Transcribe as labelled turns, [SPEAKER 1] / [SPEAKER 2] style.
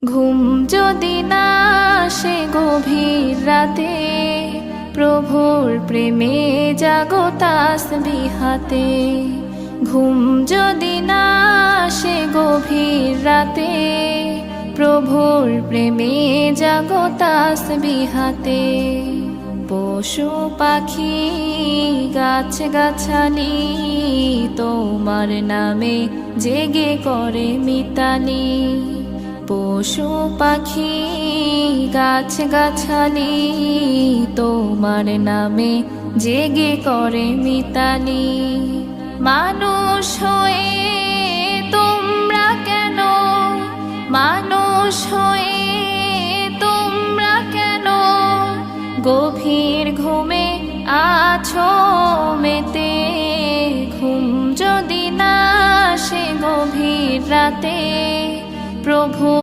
[SPEAKER 1] ঘুম যদি না আসে গভীর রাতে, প্রভুর প্রেমে জাগো তাসবিহাতে। ঘুম যদি না আসে গভীর রাতে, প্রভুর প্রেমে জাগো তাসবিহাতে। পশু পাখি গাছ গাছালি তোমার নামে জেগে করে মিতালি। পশু পাখি গাছ গাছালি তোমার নামে জেগে করে মিতালি। মানুষ হয়ে তোমরা কেন, মানুষ হয়ে তোমরা কেন গভীর ঘুমে আছো মেতে। ঘুম যদি না আসে গভীর রাতে, প্রভু